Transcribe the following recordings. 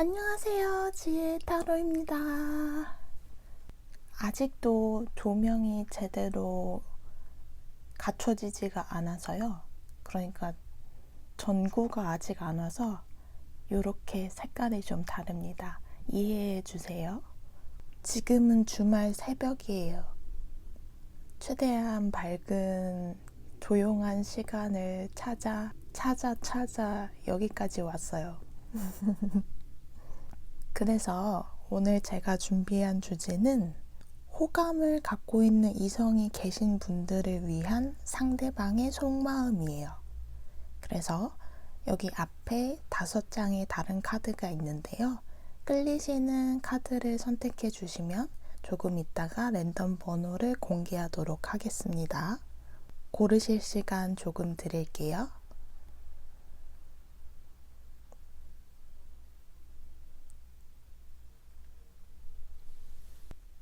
안녕하세요. 지혜 타로입니다. 아직도 조명이 제대로 갖춰지지가 않아서요. 그러니까 전구가 아직 안 와서 이렇게 색깔이 좀 다릅니다. 이해해 주세요. 지금은 주말 새벽이에요. 최대한 밝은 조용한 시간을 찾아 여기까지 왔어요. 그래서 오늘 제가 준비한 주제는 호감을 갖고 있는 이성이 계신 분들을 위한 상대방의 속마음이에요. 그래서 여기 앞에 5장의 다른 카드가 있는데요. 끌리시는 카드를 선택해 주시면 조금 있다가 랜덤 번호를 공개하도록 하겠습니다. 고르실 시간 조금 드릴게요.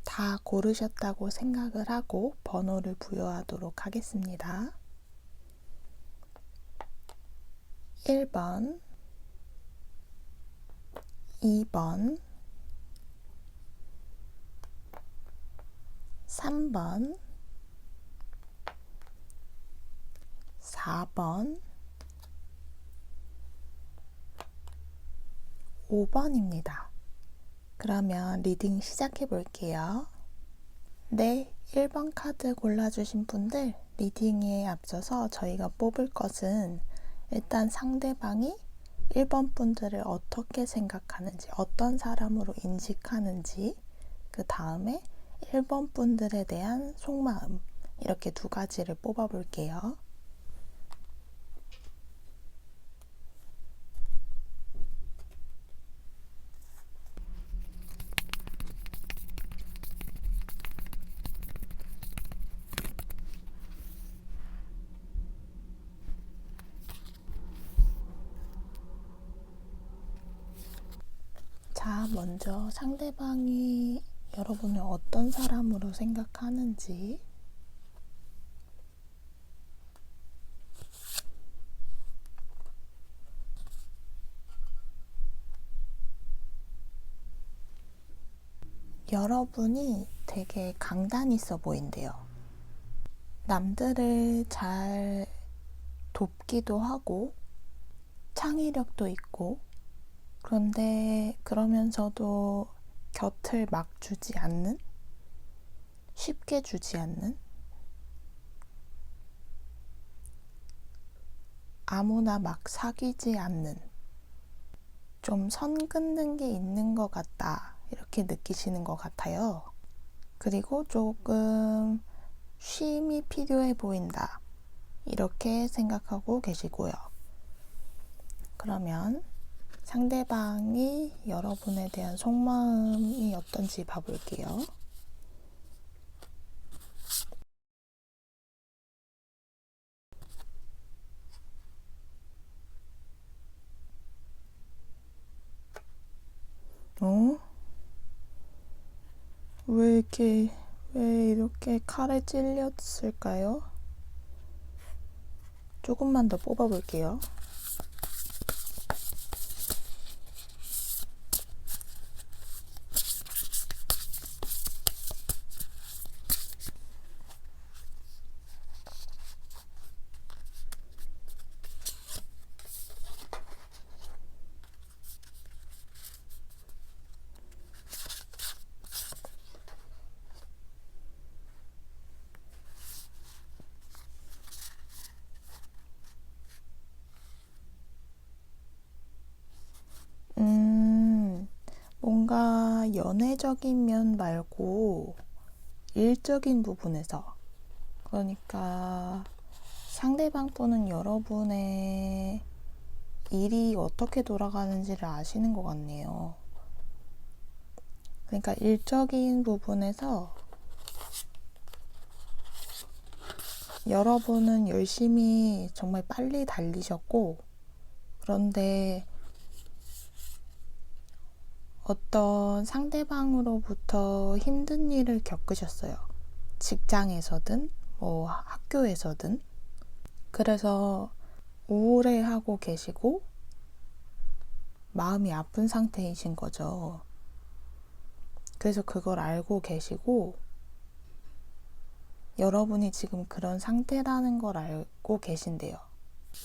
다 고르셨다고 생각을 하고 번호를 부여하도록 하겠습니다. 1번, 2번, 3번, 4번, 5번입니다. 그러면 리딩 시작해 볼게요. 네, 1번 카드 골라주신 분들 리딩에 앞서서 저희가 뽑을 것은 일단 상대방이 1번 분들을 어떻게 생각하는지, 어떤 사람으로 인식하는지, 그 다음에 1번 분들에 대한 속마음, 이렇게 2가지를 뽑아 볼게요. 자, 먼저 상대방이 여러분을 어떤 사람으로 생각하는지 여러분이 되게 강단 있어 보인대요. 남들을 잘 돕기도 하고 창의력도 있고 그런데 그러면서도 곁을 막 주지 않는, 쉽게 주지 않는, 아무나 막 사귀지 않는, 좀 선 긋는 게 있는 것 같다 이렇게 느끼시는 것 같아요. 그리고 조금 쉼이 필요해 보인다 이렇게 생각하고 계시고요. 그러면 상대방이 여러분에 대한 속마음이 어떤지 봐볼게요. 왜 이렇게 칼에 찔렸을까요? 조금만 더 뽑아볼게요. 뭔가 연애적인 면 말고 일적인 부분에서, 그러니까 상대방 또는 여러분의 일이 어떻게 돌아가는지를 아시는 것 같네요. 그러니까 일적인 부분에서 여러분은 열심히 정말 빨리 달리셨고, 그런데 어떤 상대방으로부터 힘든 일을 겪으셨어요. 직장에서든 뭐 학교에서든. 그래서 우울해하고 계시고 마음이 아픈 상태이신 거죠. 그래서 그걸 알고 계시고, 여러분이 지금 그런 상태라는 걸 알고 계신대요.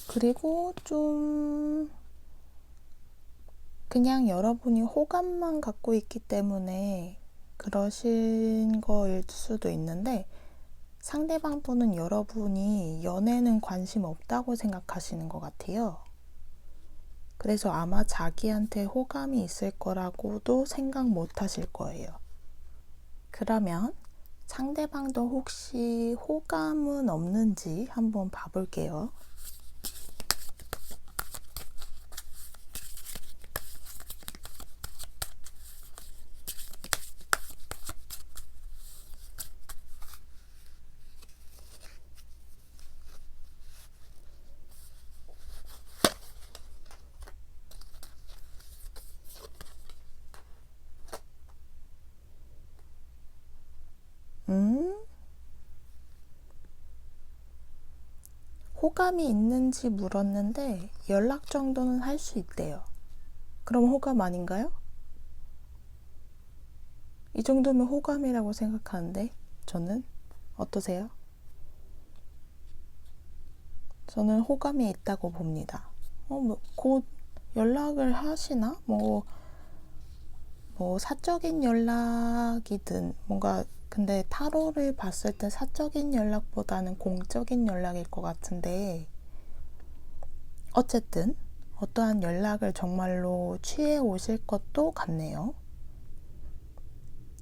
그리고 좀 그냥 여러분이 호감만 갖고 있기 때문에 그러신 거일 수도 있는데, 상대방 분은 여러분이 연애는 관심 없다고 생각하시는 것 같아요. 그래서 아마 자기한테 호감이 있을 거라고도 생각 못 하실 거예요. 그러면 상대방도 혹시 호감은 없는지 한번 봐볼게요. 호감이 있는지 물었는데 연락 정도는 할 수 있대요. 그럼 호감 아닌가요? 이 정도면 호감이라고 생각하는데 저는 어떠세요? 저는 호감이 있다고 봅니다. 곧 연락을 하시나? 사적인 연락이든 뭔가, 근데 타로를 봤을 때 사적인 연락보다는 공적인 연락일 것 같은데, 어쨌든 어떠한 연락을 정말로 취해 오실 것도 같네요.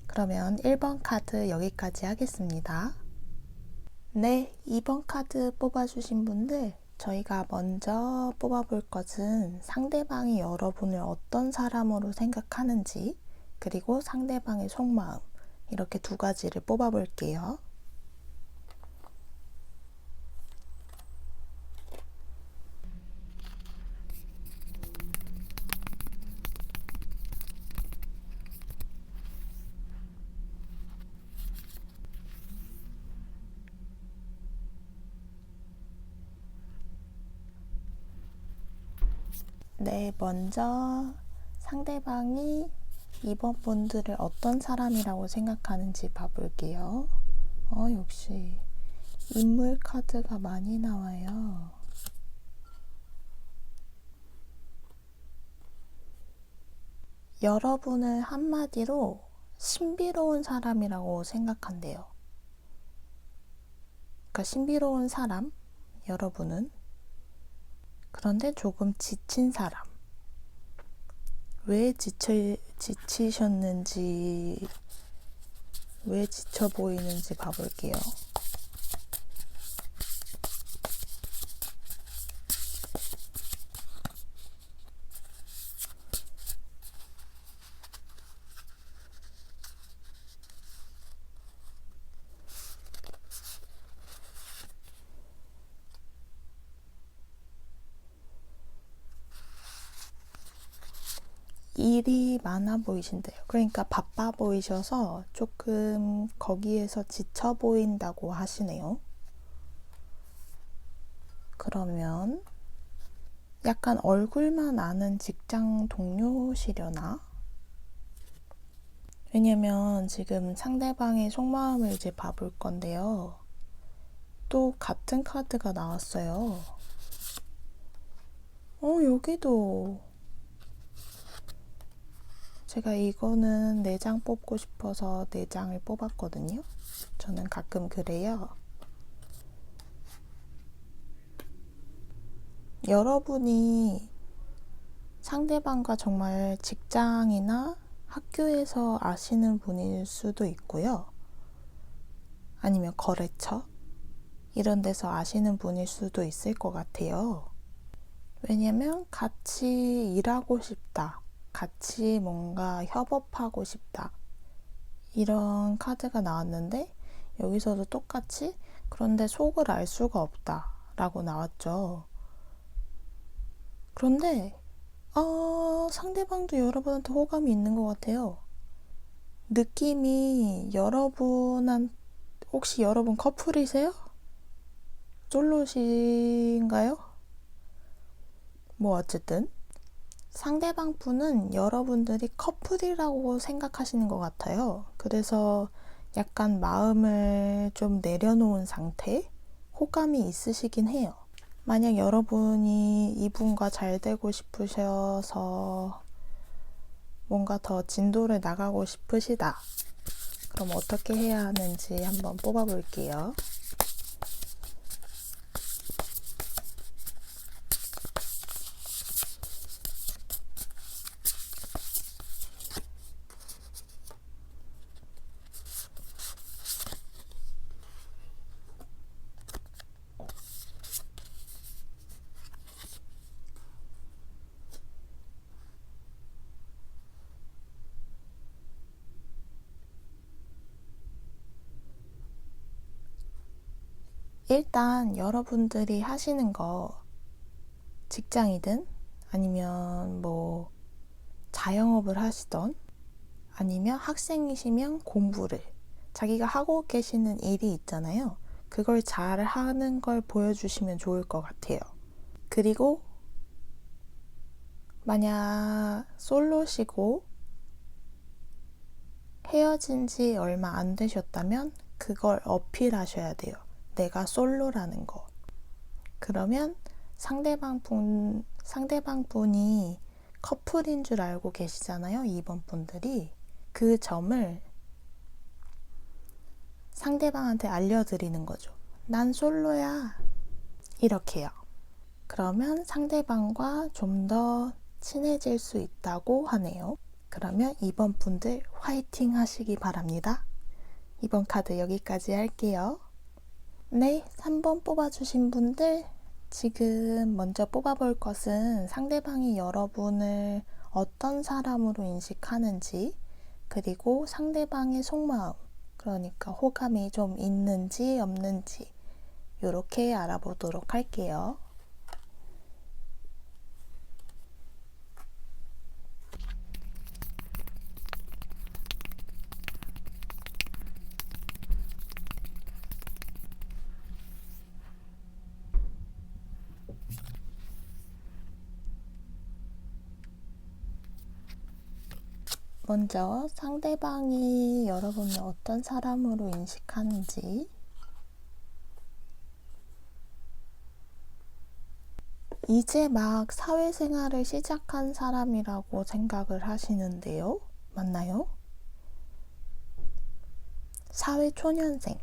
그러면 1번 카드 여기까지 하겠습니다. 네, 2번 카드 뽑아주신 분들, 저희가 먼저 뽑아볼 것은 상대방이 여러분을 어떤 사람으로 생각하는지, 그리고 상대방의 속마음, 이렇게 두 가지를 뽑아볼게요. 네, 먼저 상대방이 이번 분들을 어떤 사람이라고 생각하는지 봐볼게요. 역시 인물 카드가 많이 나와요. 여러분을 한마디로 신비로운 사람이라고 생각한대요. 그러니까 신비로운 사람, 여러분은. 그런데 조금 지친 사람. 왜 지치셨는지, 왜 지쳐 보이는지 봐볼게요. 일이 많아 보이신대요. 그러니까 바빠 보이셔서 조금 거기에서 지쳐 보인다고 하시네요. 그러면 약간 얼굴만 아는 직장 동료시려나? 왜냐면 지금 상대방의 속마음을 이제 봐볼 건데요. 또 같은 카드가 나왔어요. 여기도 제가 이거는 4장 뽑고 싶어서 4장을 뽑았거든요. 저는 가끔 그래요. 여러분이 상대방과 정말 직장이나 학교에서 아시는 분일 수도 있고요. 아니면 거래처? 이런 데서 아시는 분일 수도 있을 것 같아요. 왜냐면 같이 일하고 싶다. 같이 뭔가 협업하고 싶다. 이런 카드가 나왔는데, 여기서도 똑같이 그런데 속을 알 수가 없다 라고 나왔죠. 그런데 상대방도 여러분한테 호감이 있는 것 같아요. 느낌이 혹시 여러분 커플이세요? 솔로신가요? 어쨌든 상대방 분은 여러분들이 커플이라고 생각하시는 것 같아요. 그래서 약간 마음을 좀 내려놓은 상태, 호감이 있으시긴 해요. 만약 여러분이 이분과 잘 되고 싶으셔서 뭔가 더 진도를 나가고 싶으시다. 그럼 어떻게 해야 하는지 한번 뽑아볼게요. 일단 여러분들이 하시는 거 직장이든 아니면 뭐 자영업을 하시던 아니면 학생이시면 공부를 자기가 하고 계시는 일이 있잖아요. 그걸 잘 하는 걸 보여주시면 좋을 것 같아요. 그리고 만약 솔로시고 헤어진 지 얼마 안 되셨다면 그걸 어필하셔야 돼요. 내가 솔로라는 거. 그러면 상대방 분이 커플인 줄 알고 계시잖아요. 2번 분들이. 그 점을 상대방한테 알려드리는 거죠. 난 솔로야. 이렇게요. 그러면 상대방과 좀 더 친해질 수 있다고 하네요. 그러면 2번 분들 화이팅 하시기 바랍니다. 이번 카드 여기까지 할게요. 네, 3번 뽑아주신 분들 지금 먼저 뽑아볼 것은 상대방이 여러분을 어떤 사람으로 인식하는지 그리고 상대방의 속마음 그러니까 호감이 좀 있는지 없는지 이렇게 알아보도록 할게요. 먼저 상대방이 여러분을 어떤 사람으로 인식하는지 이제 막 사회생활을 시작한 사람이라고 생각을 하시는데요. 맞나요? 사회초년생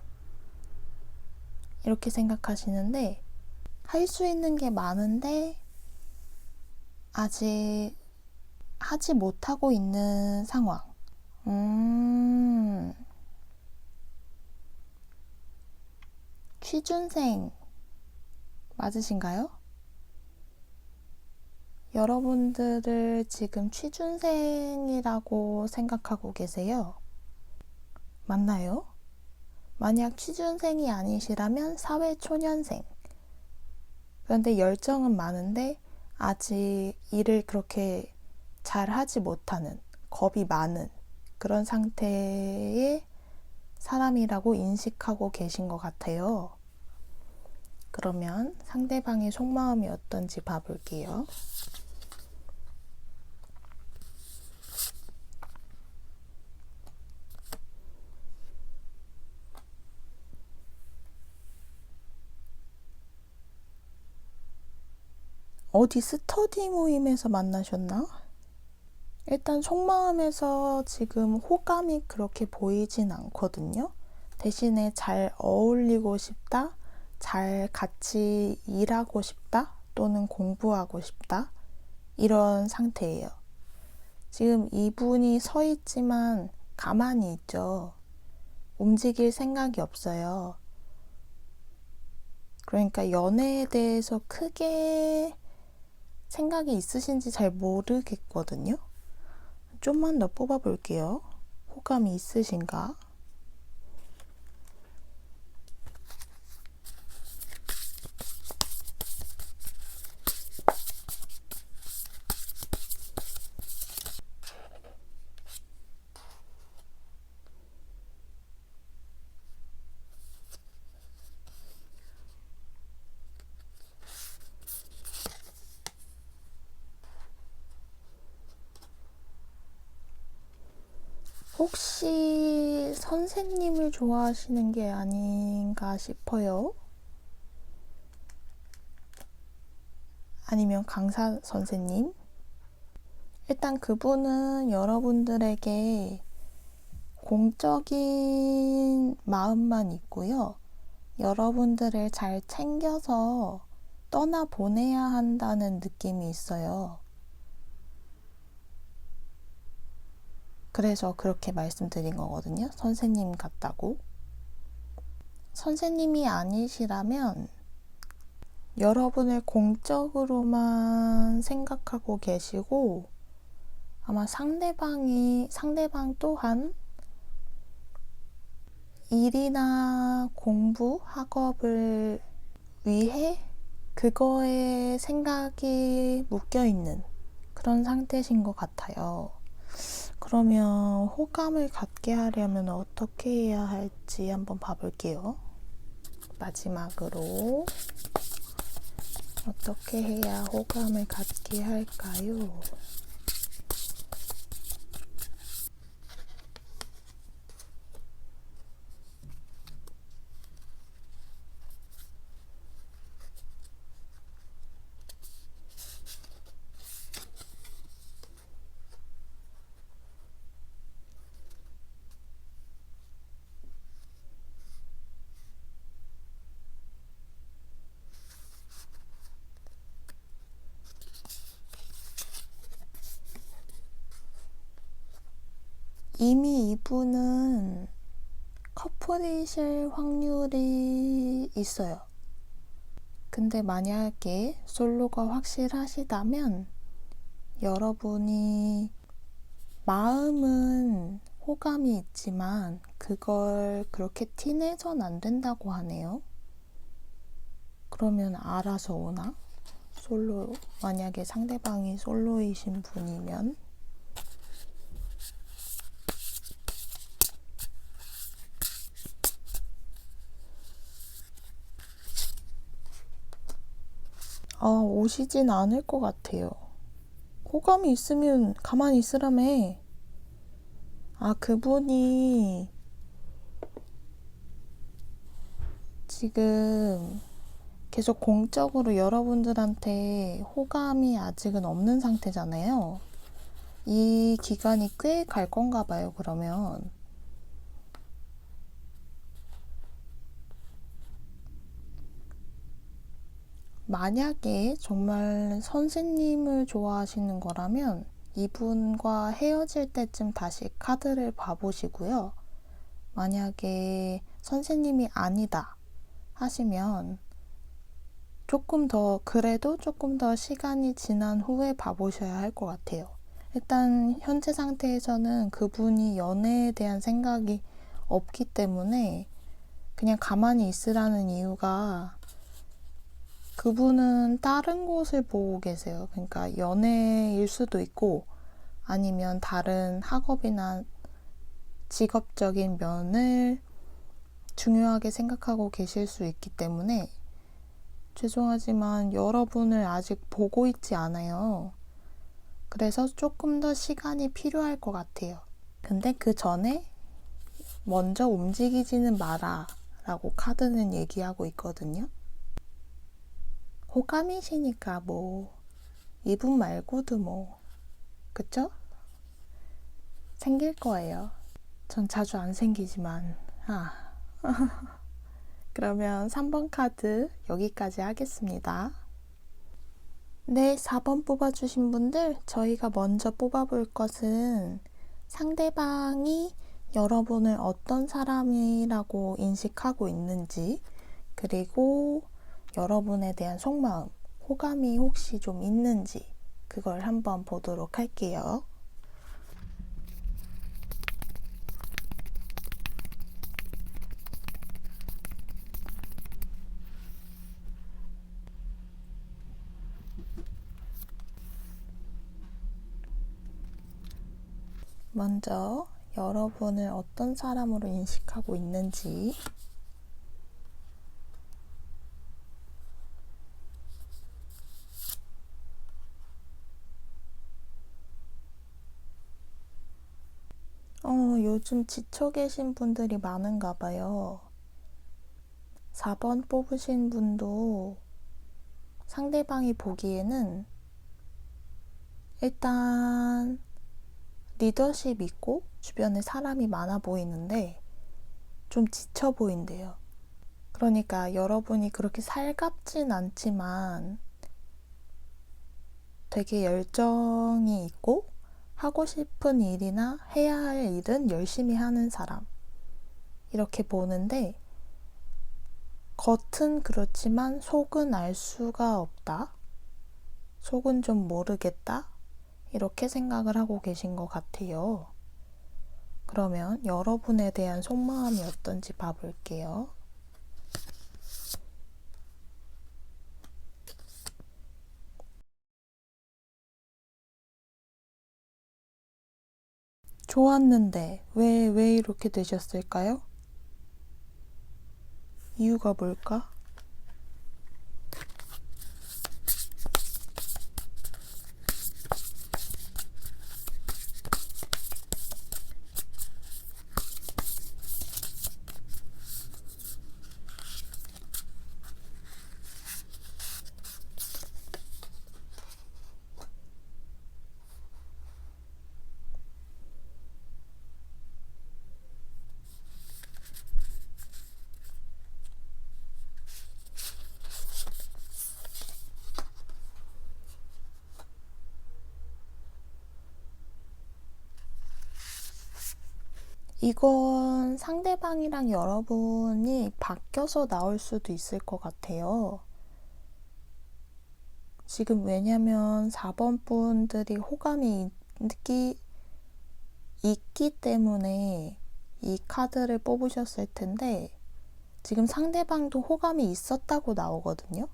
이렇게 생각하시는데 할 수 있는 게 많은데 아직 하지 못하고 있는 상황. 취준생 맞으신가요? 여러분들을 지금 취준생이라고 생각하고 계세요. 맞나요? 만약 취준생이 아니시라면 사회초년생. 그런데 열정은 많은데 아직 일을 그렇게 잘 하지 못하는, 겁이 많은 그런 상태의 사람이라고 인식하고 계신 것 같아요. 그러면 상대방의 속마음이 어떤지 봐볼게요. 어디 스터디 모임에서 만나셨나? 일단 속마음에서 지금 호감이 그렇게 보이진 않거든요. 대신에 잘 어울리고 싶다, 잘 같이 일하고 싶다, 또는 공부하고 싶다, 이런 상태예요. 지금 이분이 서 있지만 가만히 있죠. 움직일 생각이 없어요. 그러니까 연애에 대해서 크게 생각이 있으신지 잘 모르겠거든요. 좀만 더 뽑아볼게요. 호감이 있으신가? 혹시 선생님을 좋아하시는 게 아닌가 싶어요. 아니면 강사 선생님? 일단 그분은 여러분들에게 공적인 마음만 있고요. 여러분들을 잘 챙겨서 떠나보내야 한다는 느낌이 있어요. 그래서 그렇게 말씀드린 거거든요. 선생님 같다고. 선생님이 아니시라면 여러분을 공적으로만 생각하고 계시고 아마 상대방 또한 일이나 공부, 학업을 위해 그거에 생각이 묶여 있는 그런 상태신 것 같아요. 그러면 호감을 갖게 하려면 어떻게 해야 할지 한번 봐볼게요. 마지막으로 어떻게 해야 호감을 갖게 할까요? 이미 이분은 커플이실 확률이 있어요. 근데 만약에 솔로가 확실하시다면 여러분이 마음은 호감이 있지만 그걸 그렇게 티내선 안 된다고 하네요. 그러면 알아서 오나? 만약에 상대방이 솔로이신 분이면 오시진 않을 것 같아요. 호감이 있으면 가만히 있으라며. 그분이 지금 계속 공적으로 여러분들한테 호감이 아직은 없는 상태잖아요. 이 기간이 꽤 갈 건가 봐요, 그러면. 만약에 정말 선생님을 좋아하시는 거라면 이분과 헤어질 때쯤 다시 카드를 봐보시고요. 만약에 선생님이 아니다 하시면 그래도 조금 더 시간이 지난 후에 봐보셔야 할 것 같아요. 일단 현재 상태에서는 그분이 연애에 대한 생각이 없기 때문에 그냥 가만히 있으라는 이유가 그분은 다른 곳을 보고 계세요. 그러니까 연애일 수도 있고 아니면 다른 학업이나 직업적인 면을 중요하게 생각하고 계실 수 있기 때문에 죄송하지만 여러분을 아직 보고 있지 않아요. 그래서 조금 더 시간이 필요할 것 같아요. 근데 그 전에 먼저 움직이지는 마라 라고 카드는 얘기하고 있거든요. 호감이시니까 이분 말고도 그쵸? 생길 거예요. 전 자주 안 생기지만 그러면 3번 카드 여기까지 하겠습니다. 네, 4번 뽑아주신 분들 저희가 먼저 뽑아볼 것은 상대방이 여러분을 어떤 사람이라고 인식하고 있는지 그리고 여러분에 대한 속마음, 호감이 혹시 좀 있는지 그걸 한번 보도록 할게요. 먼저 여러분을 어떤 사람으로 인식하고 있는지 요즘 지쳐 계신 분들이 많은가 봐요. 4번 뽑으신 분도 상대방이 보기에는 일단 리더십 있고 주변에 사람이 많아 보이는데 좀 지쳐 보인대요. 그러니까 여러분이 그렇게 살갑진 않지만 되게 열정이 있고 하고 싶은 일이나 해야 할 일은 열심히 하는 사람. 이렇게 보는데 겉은 그렇지만 속은 알 수가 없다. 속은 좀 모르겠다. 이렇게 생각을 하고 계신 것 같아요. 그러면 여러분에 대한 속마음이 어떤지 봐볼게요. 좋았는데 왜 이렇게 되셨을까요? 이유가 뭘까? 이건 상대방이랑 여러분이 바뀌어서 나올 수도 있을 것 같아요. 지금 왜냐면 4번 분들이 호감이 있기 때문에 이 카드를 뽑으셨을 텐데 지금 상대방도 호감이 있었다고 나오거든요.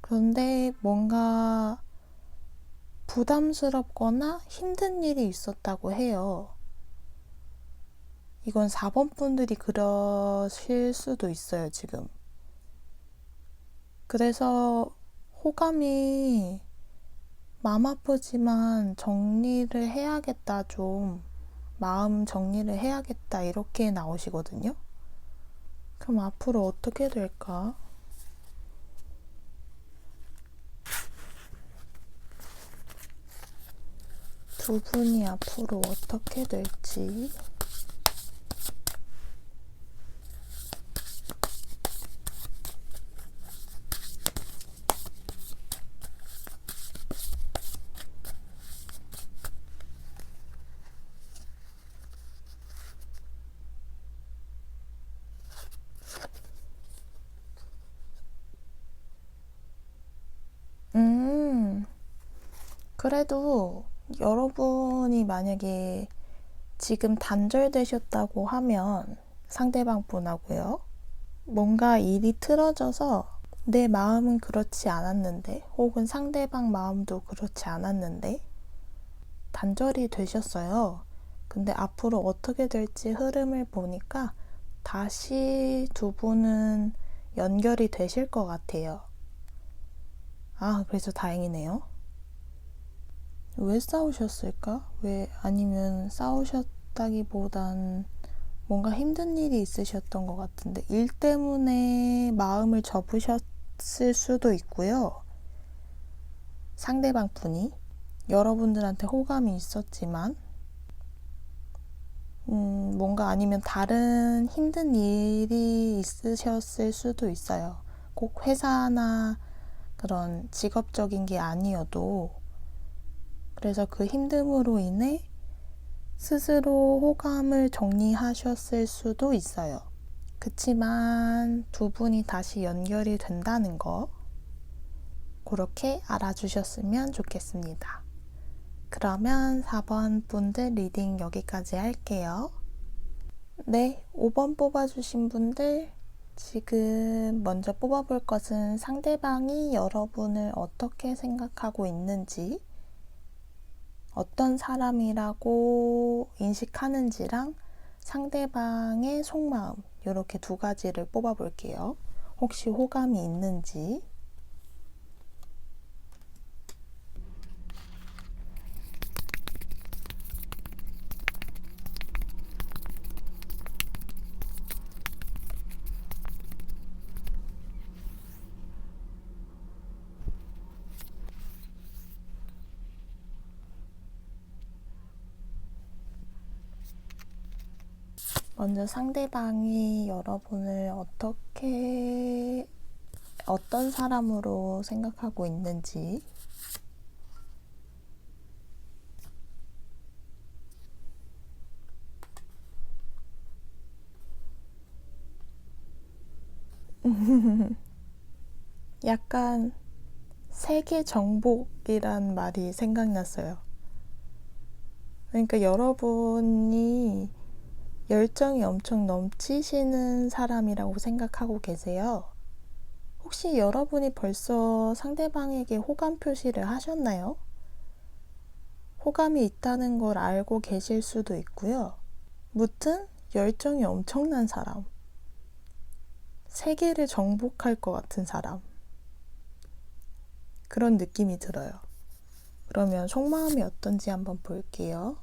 그런데 뭔가 부담스럽거나 힘든 일이 있었다고 해요. 이건 4번 분들이 그러실 수도 있어요, 지금. 그래서 호감이 마음 아프지만 정리를 해야겠다, 좀. 마음 정리를 해야겠다, 이렇게 나오시거든요. 그럼 앞으로 어떻게 될까? 두 분이 앞으로 어떻게 될지. 그래도 여러분이 만약에 지금 단절되셨다고 하면 상대방 분하고요. 뭔가 일이 틀어져서 내 마음은 그렇지 않았는데 혹은 상대방 마음도 그렇지 않았는데 단절이 되셨어요. 근데 앞으로 어떻게 될지 흐름을 보니까 다시 두 분은 연결이 되실 것 같아요. 그래서 다행이네요. 왜 싸우셨을까? 아니면 싸우셨다기보단 뭔가 힘든 일이 있으셨던 것 같은데 일 때문에 마음을 접으셨을 수도 있고요. 상대방 분이 여러분들한테 호감이 있었지만 뭔가 아니면 다른 힘든 일이 있으셨을 수도 있어요. 꼭 회사나 그런 직업적인 게 아니어도 그래서 그 힘듦으로 인해 스스로 호감을 정리하셨을 수도 있어요. 그치만 두 분이 다시 연결이 된다는 거 그렇게 알아주셨으면 좋겠습니다. 그러면 4번 분들 리딩 여기까지 할게요. 네, 5번 뽑아주신 분들 지금 먼저 뽑아볼 것은 상대방이 여러분을 어떻게 생각하고 있는지 어떤 사람이라고 인식하는지랑 상대방의 속마음 이렇게 두 가지를 뽑아볼게요. 혹시 호감이 있는지. 먼저 상대방이 여러분을 어떤 사람으로 생각하고 있는지, 약간 세계 정복이란 말이 생각났어요. 그러니까 여러분이 열정이 엄청 넘치시는 사람이라고 생각하고 계세요. 혹시 여러분이 벌써 상대방에게 호감 표시를 하셨나요? 호감이 있다는 걸 알고 계실 수도 있고요. 무튼 열정이 엄청난 사람, 세계를 정복할 것 같은 사람, 그런 느낌이 들어요. 그러면 속마음이 어떤지 한번 볼게요.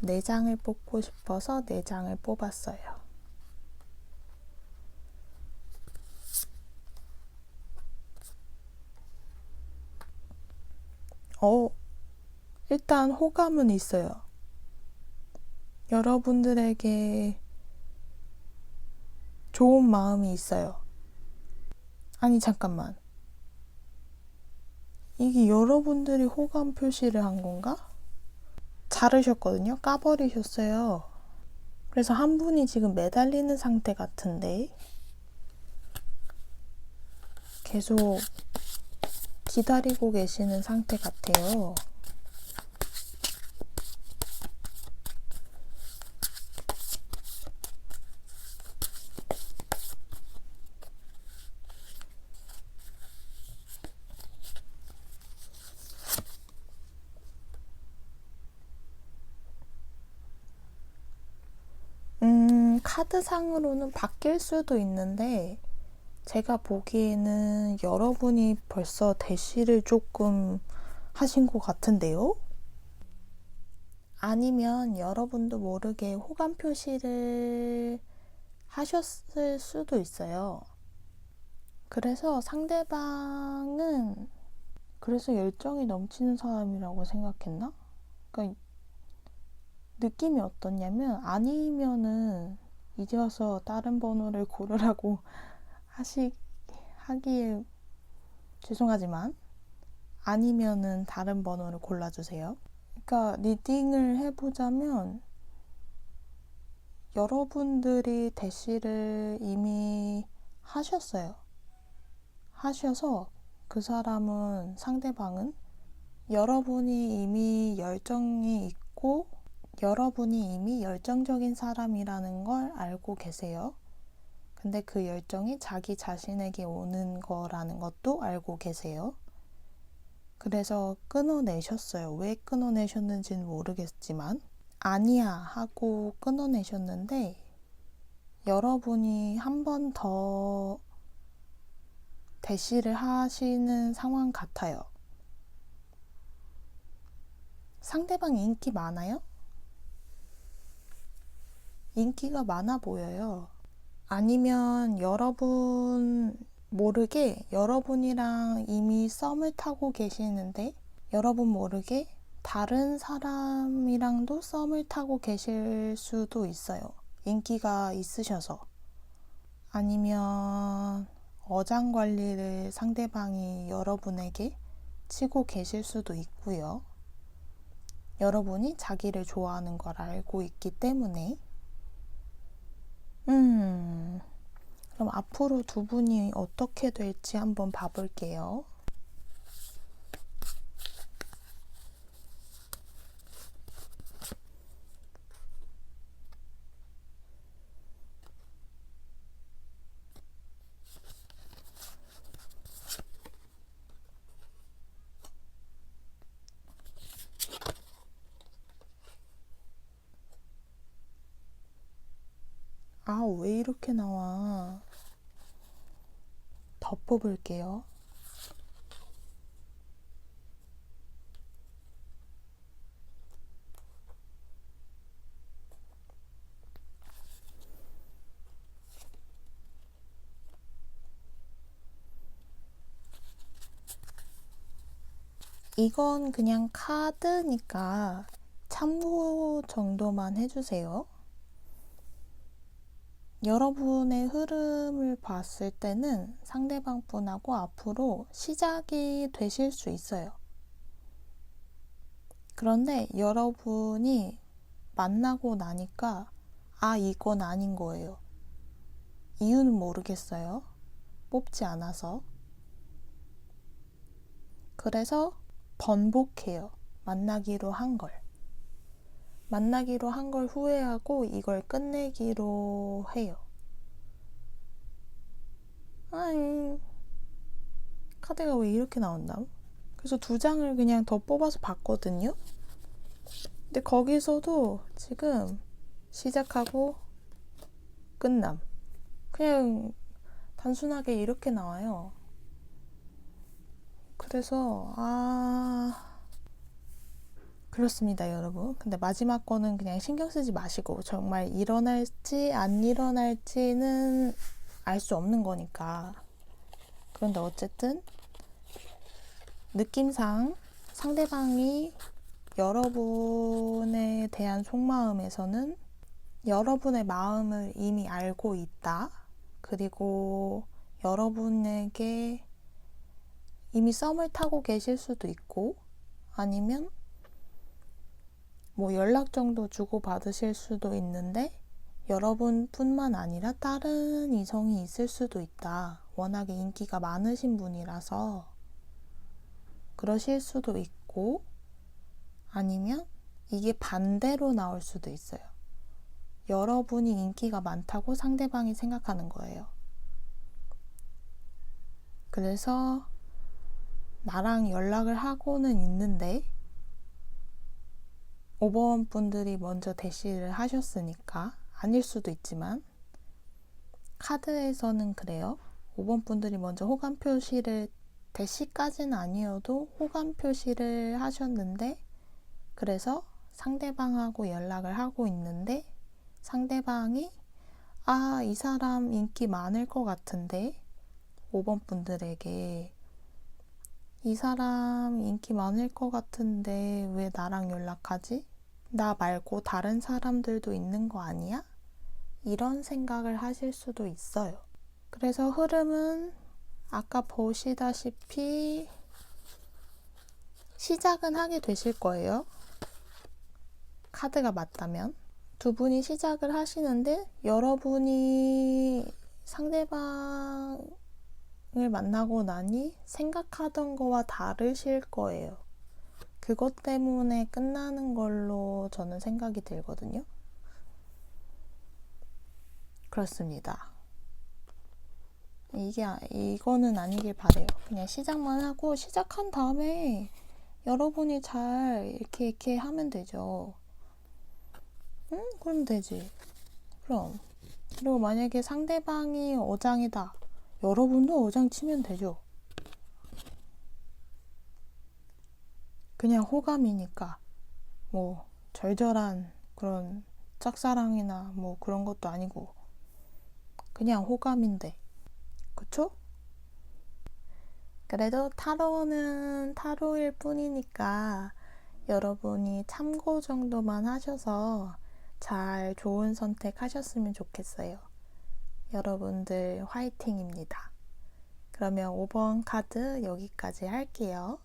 4장을 뽑고 싶어서 4장을 뽑았어요. 일단 호감은 있어요. 여러분들에게 좋은 마음이 있어요. 아니, 잠깐만. 이게 여러분들이 호감 표시를 한 건가? 자르셨거든요? 까버리셨어요. 그래서 한 분이 지금 매달리는 상태 같은데 계속 기다리고 계시는 상태 같아요. 카드상으로는 바뀔 수도 있는데 제가 보기에는 여러분이 벌써 대시를 조금 하신 것 같은데요? 아니면 여러분도 모르게 호감 표시를 하셨을 수도 있어요. 그래서 상대방은 그래서 열정이 넘치는 사람이라고 생각했나? 그러니까 느낌이 어떻냐면 아니면은 이제 와서 다른 번호를 고르라고 하기에 죄송하지만 아니면은 다른 번호를 골라주세요. 그러니까 리딩을 해보자면 여러분들이 대시를 이미 하셔서 그 상대방은 여러분이 이미 열정이 있고 여러분이 이미 열정적인 사람이라는 걸 알고 계세요. 근데 그 열정이 자기 자신에게 오는 거라는 것도 알고 계세요. 그래서 끊어내셨어요. 왜 끊어내셨는지는 모르겠지만 아니야 하고 끊어내셨는데 여러분이 한 번 더 대시를 하시는 상황 같아요. 상대방 인기 많아요? 인기가 많아 보여요. 아니면 여러분 모르게 여러분이랑 이미 썸을 타고 계시는데 여러분 모르게 다른 사람이랑도 썸을 타고 계실 수도 있어요. 인기가 있으셔서. 아니면 어장관리를 상대방이 여러분에게 치고 계실 수도 있고요. 여러분이 자기를 좋아하는 걸 알고 있기 때문에 그럼 앞으로 두 분이 어떻게 될지 한번 봐볼게요. 아, 왜 이렇게 나와? 더 뽑을게요. 이건 그냥 카드니까 참고 정도만 해주세요. 여러분의 흐름을 봤을 때는 상대방 분하고 앞으로 시작이 되실 수 있어요. 그런데 여러분이 만나고 나니까 이건 아닌 거예요. 이유는 모르겠어요. 뽑지 않아서. 그래서 번복해요. 만나기로 한 걸. 만나기로 한 걸 후회하고 이걸 끝내기로 해요. 아니, 카드가 왜 이렇게 나온다? 그래서 2장을 그냥 더 뽑아서 봤거든요. 근데 거기서도 지금 시작하고 끝남. 그냥 단순하게 이렇게 나와요. 그래서 그렇습니다, 여러분. 근데 마지막 거는 그냥 신경 쓰지 마시고 정말 일어날지 안 일어날지는 알 수 없는 거니까. 그런데 어쨌든 느낌상 상대방이 여러분에 대한 속마음에서는 여러분의 마음을 이미 알고 있다. 그리고 여러분에게 이미 썸을 타고 계실 수도 있고, 아니면 연락 정도 주고받으실 수도 있는데 여러분뿐만 아니라 다른 이성이 있을 수도 있다. 워낙에 인기가 많으신 분이라서 그러실 수도 있고, 아니면 이게 반대로 나올 수도 있어요. 여러분이 인기가 많다고 상대방이 생각하는 거예요. 그래서 나랑 연락을 하고는 있는데 5번 분들이 먼저 대시를 하셨으니까 아닐 수도 있지만 카드에서는 그래요. 5번 분들이 먼저 호감 표시를, 대시까지는 아니어도 호감 표시를 하셨는데, 그래서 상대방하고 연락을 하고 있는데 상대방이 이 사람 인기 많을 것 같은데, 5번 분들에게 이 사람 인기 많을 것 같은데 왜 나랑 연락하지? 나 말고 다른 사람들도 있는 거 아니야? 이런 생각을 하실 수도 있어요. 그래서 흐름은 아까 보시다시피 시작은 하게 되실 거예요. 카드가 맞다면. 2분이 시작을 하시는데 여러분이 상대방을 만나고 나니 생각하던 거와 다르실 거예요. 그것 때문에 끝나는 걸로 저는 생각이 들거든요. 그렇습니다. 이거는 아니길 바래요. 그냥 시작만 하고, 시작한 다음에 여러분이 잘 이렇게 하면 되죠. 그럼 되지. 그럼. 그리고 만약에 상대방이 어장이다. 여러분도 어장 치면 되죠. 그냥 호감이니까. 절절한 그런 짝사랑이나 그런 것도 아니고. 그냥 호감인데. 그쵸? 그래도 타로는 타로일 뿐이니까 여러분이 참고 정도만 하셔서 잘 좋은 선택 하셨으면 좋겠어요. 여러분들 화이팅입니다. 그러면 5번 카드 여기까지 할게요.